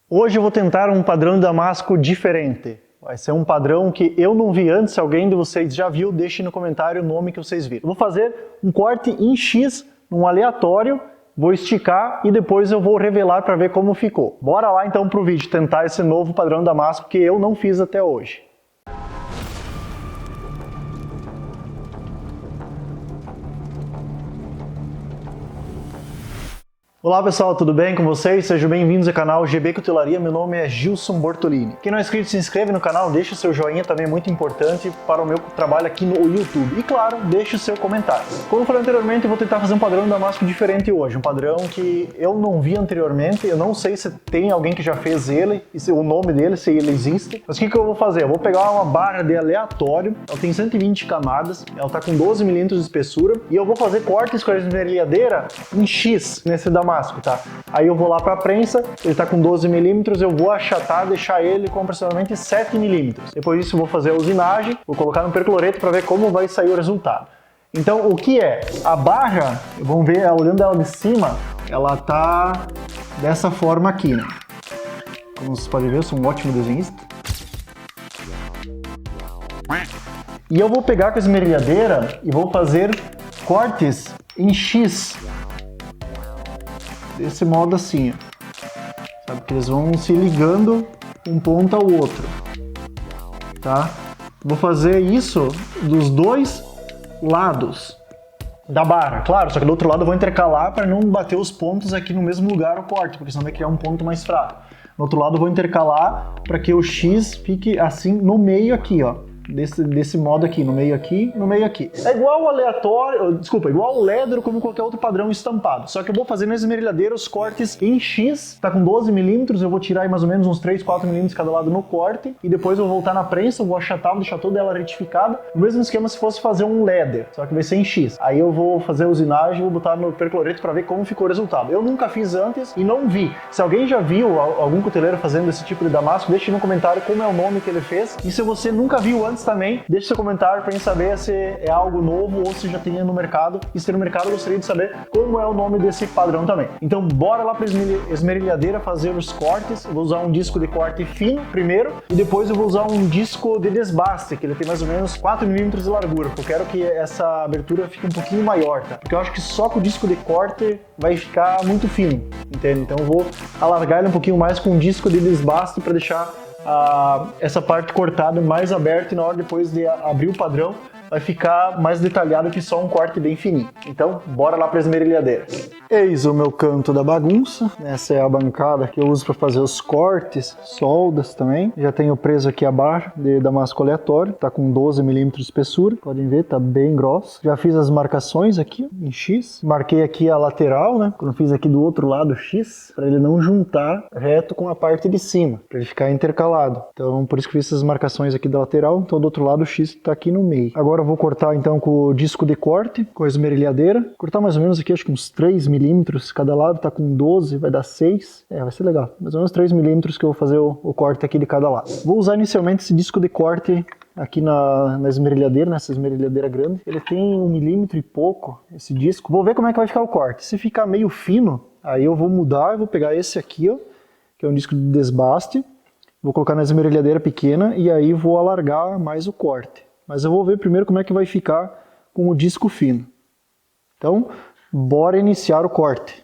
Hoje eu vou tentar um padrão de damasco diferente. Vai ser um padrão que eu não vi antes. Se alguém de vocês já viu, deixe no comentário o nome que vocês viram. Eu vou fazer um corte em X, num aleatório, vou esticar e depois eu vou revelar para ver como ficou. Bora lá então pro vídeo tentar esse novo padrão de damasco que eu não fiz até hoje. Olá pessoal, tudo bem com vocês? Sejam bem-vindos ao canal GB Cutelaria, meu nome é Gilson Bortolini. Quem não é inscrito, se inscreve no canal, deixa o seu joinha, também é muito importante para o meu trabalho aqui no YouTube. E claro, deixa o seu comentário. Como eu falei anteriormente, eu vou tentar fazer um padrão de damasco diferente hoje, um padrão que eu não vi anteriormente, eu não sei se tem alguém que já fez ele, e se o nome dele, se ele existe. Mas o que eu vou fazer? Eu vou pegar uma barra de aleatório, ela tem 120 camadas, ela está com 12 milímetros de espessura, e eu vou fazer cortes com a esmerilhadeira em X nesse damasco. Tá? Aí eu vou lá para a prensa, ele está com 12 milímetros, eu vou achatar, deixar ele com aproximadamente 7 milímetros. Depois disso eu vou fazer a usinagem, vou colocar no percloreto para ver como vai sair o resultado. Então o que é? A barra, vamos ver, olhando ela de cima, ela tá dessa forma aqui, né? Como vocês podem ver, eu sou um ótimo desenhista. E eu vou pegar com a esmerilhadeira e vou fazer cortes em X. Desse modo assim, ó. Sabe que eles vão se ligando um ponto ao outro, tá? Vou fazer isso dos dois lados da barra, claro, só que do outro lado eu vou intercalar para não bater os pontos aqui no mesmo lugar o corte, porque senão vai criar um ponto mais fraco. No outro lado eu vou intercalar para que o X fique assim no meio aqui, ó. Desse modo aqui, no meio aqui, no meio aqui. É igual o aleatório, desculpa, igual o ledro como qualquer outro padrão estampado. Só que eu vou fazer na esmerilhadeira os cortes em X, tá com 12 milímetros, eu vou tirar aí mais ou menos uns 3, 4 milímetros cada lado no corte, e depois eu vou voltar na prensa, eu vou achatar, vou deixar toda ela retificada. O mesmo esquema se fosse fazer um leather, só que vai ser em X. Aí eu vou fazer a usinagem, vou botar no percloreto para ver como ficou o resultado. Eu nunca fiz antes e não vi. Se alguém já viu algum cuteleiro fazendo esse tipo de damasco, deixe no comentário como é o nome que ele fez. E se você nunca viu antes também, deixe seu comentário para mim saber se é algo novo ou se já tem no mercado. E se tem no mercado, eu gostaria de saber como é o nome desse padrão também. Então bora lá para a esmerilhadeira fazer os cortes. Eu vou usar um disco de corte fino primeiro e depois eu vou usar um disco de desbaste, que ele tem mais ou menos 4 milímetros de largura, porque eu quero que essa abertura fique um pouquinho maior, tá? Porque eu acho que só com o disco de corte vai ficar muito fino, entende? Então eu vou alargar ele um pouquinho mais com um disco de desbaste para deixar essa parte cortada mais aberta, e na hora depois de abrir o padrão vai ficar mais detalhado que só um corte bem fininho. Então, bora lá para a esmerilhadeira. Eis o meu canto da bagunça. Essa é a bancada que eu uso para fazer os cortes, soldas também. Já tenho preso aqui a barra de damasco aleatório, tá com 12 milímetros de espessura. Podem ver, tá bem grosso. Já fiz as marcações aqui em X. Marquei aqui a lateral, né? Quando fiz aqui do outro lado X, para ele não juntar reto com a parte de cima, para ele ficar intercalado. Então, por isso que fiz essas marcações aqui da lateral. Então, do outro lado o X tá aqui no meio. Agora eu vou cortar então com o disco de corte, com a esmerilhadeira. Cortar mais ou menos aqui, acho que uns 3 milímetros cada lado, tá com 12, vai dar 6. Vai ser legal. Mais ou menos 3 milímetros que eu vou fazer o corte aqui de cada lado. Vou usar inicialmente esse disco de corte aqui na esmerilhadeira, nessa esmerilhadeira grande. Ele tem 1 milímetro e pouco, esse disco. Vou ver como é que vai ficar o corte. Se ficar meio fino, aí eu vou mudar, eu vou pegar esse aqui, ó, que é um disco de desbaste. Vou colocar na esmerilhadeira pequena e aí vou alargar mais o corte. Mas eu vou ver primeiro como é que vai ficar com o disco fino. Então, bora iniciar o corte.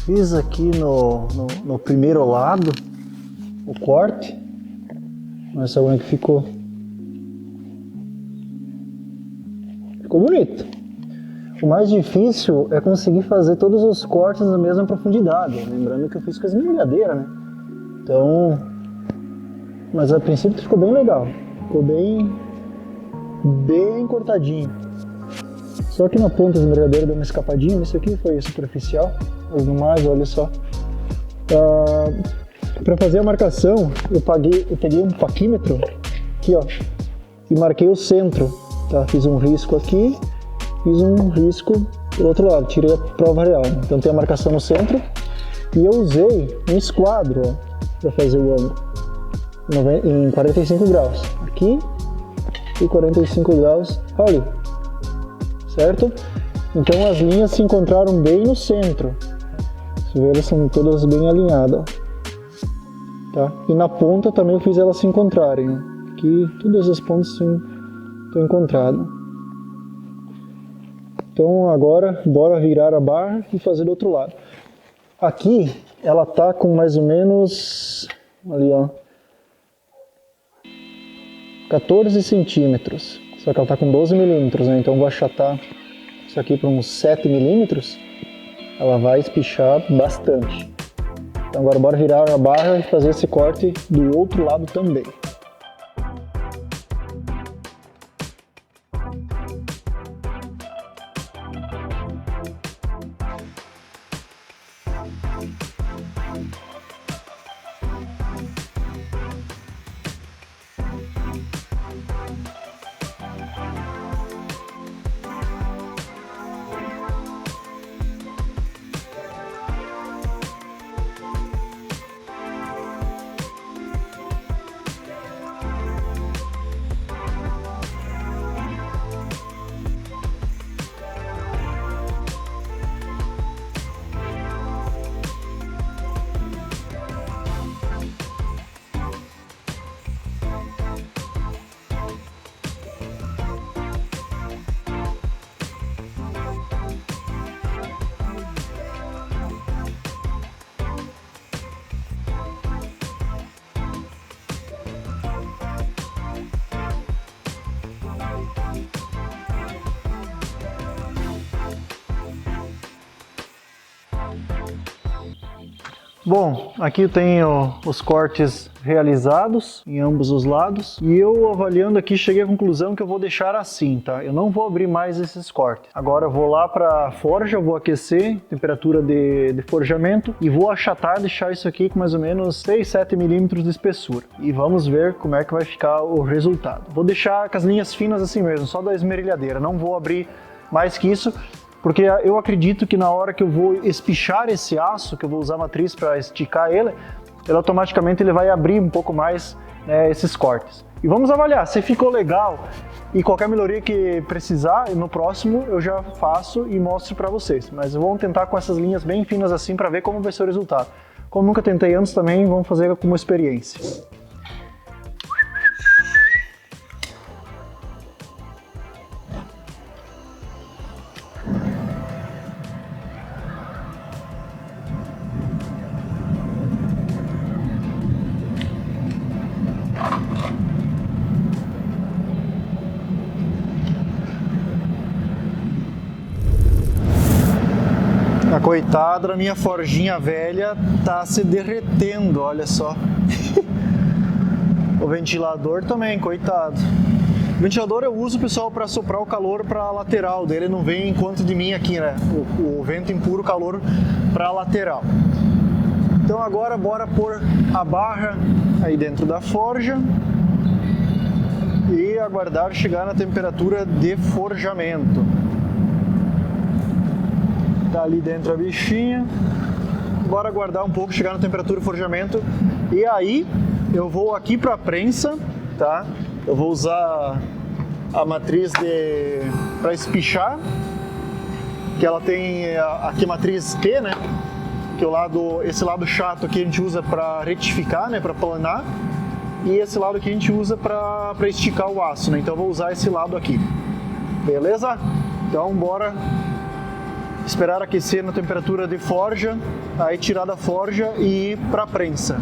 Fiz aqui no primeiro lado o corte. Olha só como é que ficou. Ficou bonito. O mais difícil é conseguir fazer todos os cortes na mesma profundidade. Lembrando que eu fiz com a esmerilhadeira, né? Então... Mas a princípio ficou bem legal. Ficou bem cortadinho. Só que na ponta da esmerilhadeira deu uma escapadinha. Isso aqui foi superficial. Mas no mais, olha só. Para fazer a marcação, eu peguei um paquímetro aqui, ó, e marquei o centro, tá? Fiz um risco aqui, fiz um risco do outro lado, tirei a prova real. Então tem a marcação no centro e eu usei um esquadro para fazer o ângulo em 45 graus. Aqui e 45 graus ali, certo? Então as linhas se encontraram bem no centro. Você vê, elas são todas bem alinhadas, ó. Tá? E na ponta também eu fiz elas se encontrarem, ó. Aqui todas as pontas estão encontradas. Então agora bora virar a barra e fazer do outro lado. Aqui ela tá com mais ou menos ali, ó, 14 centímetros. Só que ela tá com 12 milímetros, né? Então eu vou achatar isso aqui para uns 7 milímetros. Ela vai espichar bastante. Então agora bora virar a barra e fazer esse corte do outro lado também. Bom, aqui eu tenho os cortes realizados em ambos os lados e eu, avaliando aqui, cheguei à conclusão que eu vou deixar assim, tá? Eu não vou abrir mais esses cortes. Agora eu vou lá para a forja, vou aquecer, temperatura de forjamento, e vou achatar, deixar isso aqui com mais ou menos 6, 7 milímetros de espessura. E vamos ver como é que vai ficar o resultado. Vou deixar com as linhas finas assim mesmo, só da esmerilhadeira, não vou abrir mais que isso. Porque eu acredito que na hora que eu vou espichar esse aço, que eu vou usar a matriz para esticar ele automaticamente ele vai abrir um pouco mais, né, esses cortes. E vamos avaliar, se ficou legal e qualquer melhoria que precisar, no próximo eu já faço e mostro para vocês. Mas vamos tentar com essas linhas bem finas assim para ver como vai ser o resultado. Como nunca tentei antes também, vamos fazer como experiência. A coitada da minha forjinha velha tá se derretendo, olha só. O ventilador também, coitado. O ventilador eu uso, pessoal, para soprar o calor para a lateral dele, não vem enquanto de mim aqui, né? O vento empurra o calor para a lateral. Então agora bora pôr a barra aí dentro da forja e aguardar chegar na temperatura de forjamento. Tá ali dentro a bichinha. Bora aguardar um pouco, chegar na temperatura de forjamento. E aí eu vou aqui para a prensa, tá? Eu vou usar a matriz para espichar, que ela tem aqui a matriz Q, né? Que esse lado chato aqui a gente usa para retificar, né? Para planar. E esse lado aqui a gente usa para esticar o aço, né? Então eu vou usar esse lado aqui. Beleza? Então bora esperar aquecer na temperatura de forja, aí tirar da forja e ir para a prensa.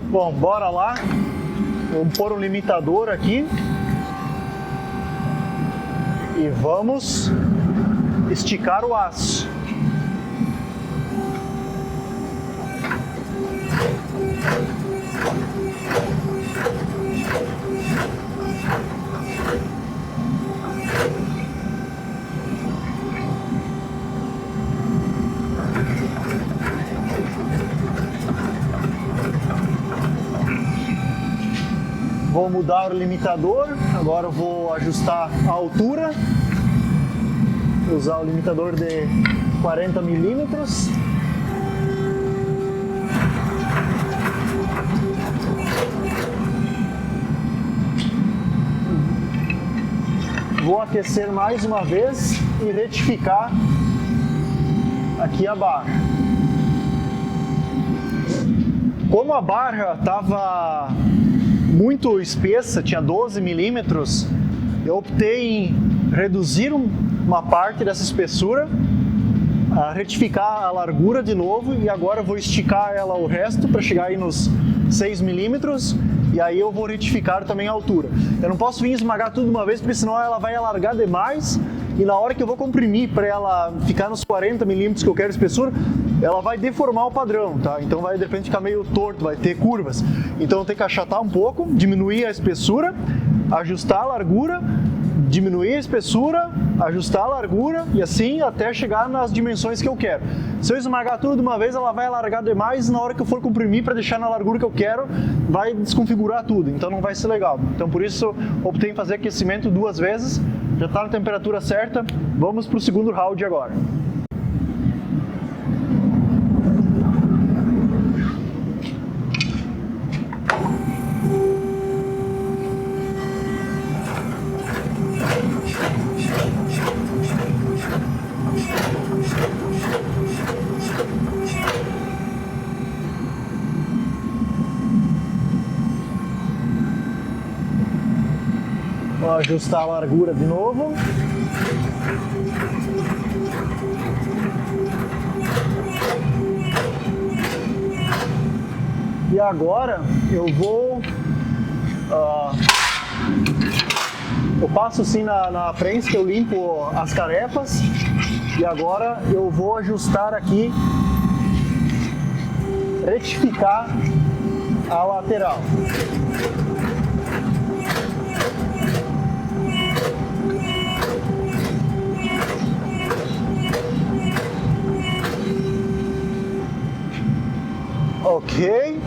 Bom, bora lá. Vamos pôr um limitador aqui e vamos esticar o aço. Vou mudar o limitador, agora eu vou ajustar a altura, usar o limitador de 40 milímetros. Vou aquecer mais uma vez e retificar aqui a barra. Como a barra estava muito espessa, tinha 12 milímetros, eu optei em reduzir uma parte dessa espessura, retificar a largura de novo e agora vou esticar ela o resto para chegar aí nos 6 milímetros e aí eu vou retificar também a altura. Eu não posso vir esmagar tudo de uma vez porque senão ela vai alargar demais e na hora que eu vou comprimir para ela ficar nos 40 milímetros que eu quero de espessura, ela vai deformar o padrão, tá? Então vai de repente ficar meio torto, vai ter curvas. Então eu tenho que achatar um pouco, diminuir a espessura, ajustar a largura, diminuir a espessura, ajustar a largura e assim até chegar nas dimensões que eu quero. Se eu esmagar tudo de uma vez, ela vai alargar demais e na hora que eu for comprimir para deixar na largura que eu quero, vai desconfigurar tudo, então não vai ser legal. Então por isso optei em fazer aquecimento 2 vezes, já está na temperatura certa, vamos para o segundo round agora. Vou ajustar a largura de novo. E agora eu vou... eu passo assim na prensa, eu limpo as carepas. E agora eu vou ajustar aqui, retificar a lateral. Ok.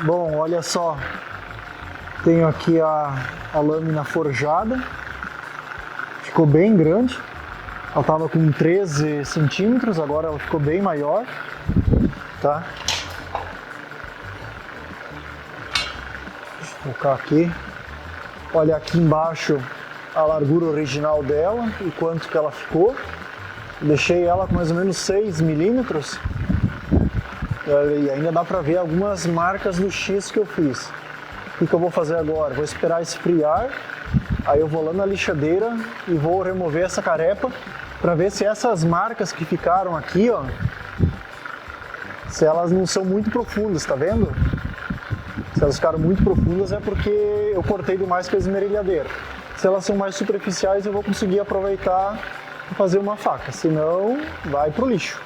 Bom, olha só, tenho aqui a lâmina forjada, ficou bem grande, ela estava com 13 centímetros, agora ela ficou bem maior, tá? Deixa eu colocar aqui, olha aqui embaixo a largura original dela e quanto que ela ficou, deixei ela com mais ou menos 6 milímetros. E ainda dá para ver algumas marcas do X que eu fiz. O que eu vou fazer agora? Vou esperar esfriar, aí eu vou lá na lixadeira e vou remover essa carepa para ver se essas marcas que ficaram aqui, ó, se elas não são muito profundas, tá vendo? Se elas ficaram muito profundas é porque eu cortei demais com a esmerilhadeira. Se elas são mais superficiais eu vou conseguir aproveitar e fazer uma faca, senão vai pro lixo.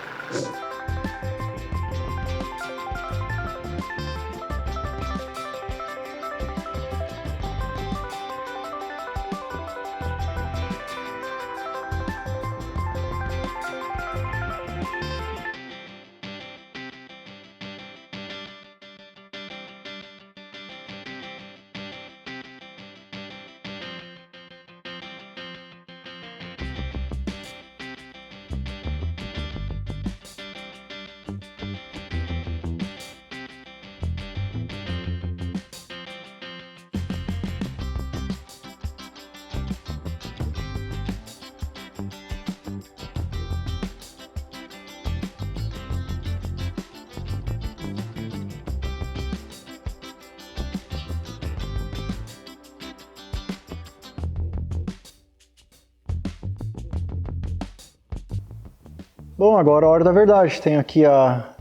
Bom, agora a hora da verdade. Tenho aqui a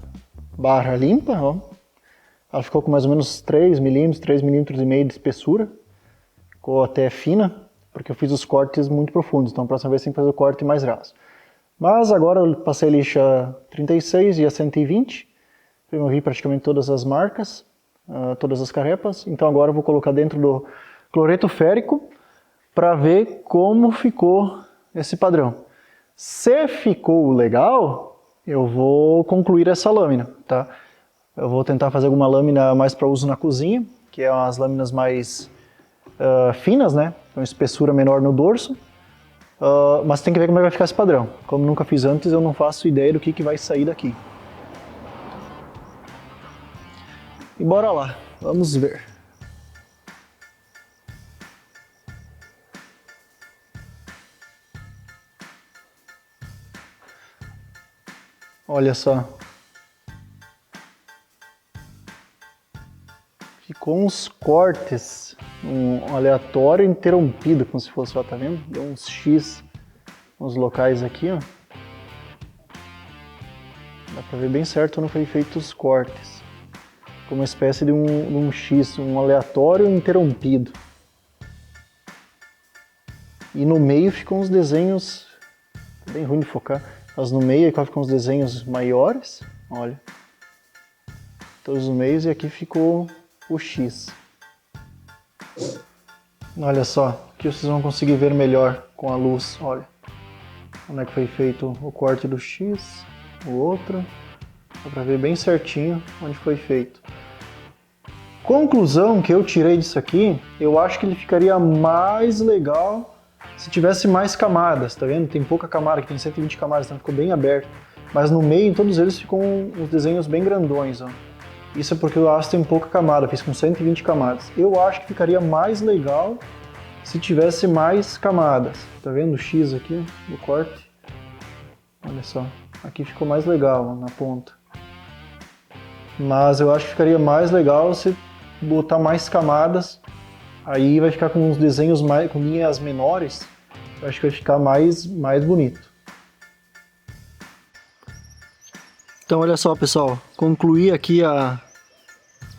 barra limpa, ó. Ela ficou com mais ou menos 3 milímetros, 3,5 milímetros de espessura. Ficou até fina, porque eu fiz os cortes muito profundos, então a próxima vez tem que fazer o corte mais raso. Mas agora eu passei a lixa 36 e a 120, removi praticamente todas as marcas, todas as carrepas, então agora eu vou colocar dentro do cloreto férico para ver como ficou esse padrão. Se ficou legal, eu vou concluir essa lâmina, tá? Eu vou tentar fazer alguma lâmina mais para uso na cozinha, que é as lâminas mais finas, né? Então espessura menor no dorso. Mas tem que ver como vai ficar esse padrão. Como nunca fiz antes, eu não faço ideia do que vai sair daqui. E bora lá, vamos ver. Olha só. Ficou uns cortes, um aleatório interrompido, como se fosse, ó, tá vendo? Deu uns X nos locais aqui, ó. Dá pra ver bem certo onde foi feito os cortes. Como uma espécie de um X, um aleatório interrompido. E no meio ficam uns desenhos, bem ruim de focar, mas no meio aqui ficam uns desenhos maiores, olha. Todos no meio e aqui ficou o X. Olha só, aqui vocês vão conseguir ver melhor com a luz, olha. Onde é que foi feito o corte do X, o outro. Dá pra ver bem certinho onde foi feito. Conclusão que eu tirei disso aqui, eu acho que ele ficaria mais legal se tivesse mais camadas, tá vendo? Tem pouca camada, aqui tem 120 camadas, então ficou bem aberto. Mas no meio, em todos eles, ficam uns desenhos bem grandões, ó. Isso é porque o aço tem pouca camada, fiz com 120 camadas. Eu acho que ficaria mais legal se tivesse mais camadas. Tá vendo o X aqui do corte? Olha só, aqui ficou mais legal, ó, na ponta. Mas eu acho que ficaria mais legal se botar mais camadas. Aí vai ficar com uns desenhos mais, com linhas menores. Eu acho que vai ficar mais bonito. Então olha só, pessoal, concluí aqui a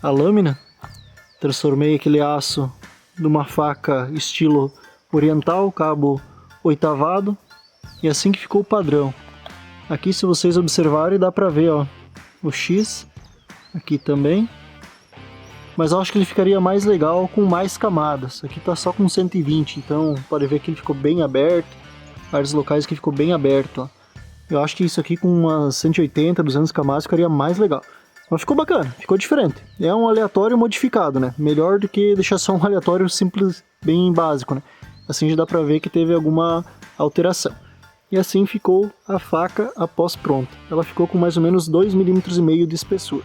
lâmina, transformei aquele aço numa faca estilo oriental, cabo oitavado, e assim que ficou o padrão. Aqui, se vocês observarem, dá pra ver, ó, o X, aqui também, mas eu acho que ele ficaria mais legal com mais camadas. Aqui tá só com 120, então pode ver que ele ficou bem aberto, vários locais que ficou bem aberto, ó. Eu acho que isso aqui com umas 180, 200 camadas ficaria mais legal. Mas ficou bacana, ficou diferente. É um aleatório modificado, né? Melhor do que deixar só um aleatório simples, bem básico, né? Assim já dá pra ver que teve alguma alteração. E assim ficou a faca após pronta. Ela ficou com mais ou menos 2,5 mm de espessura.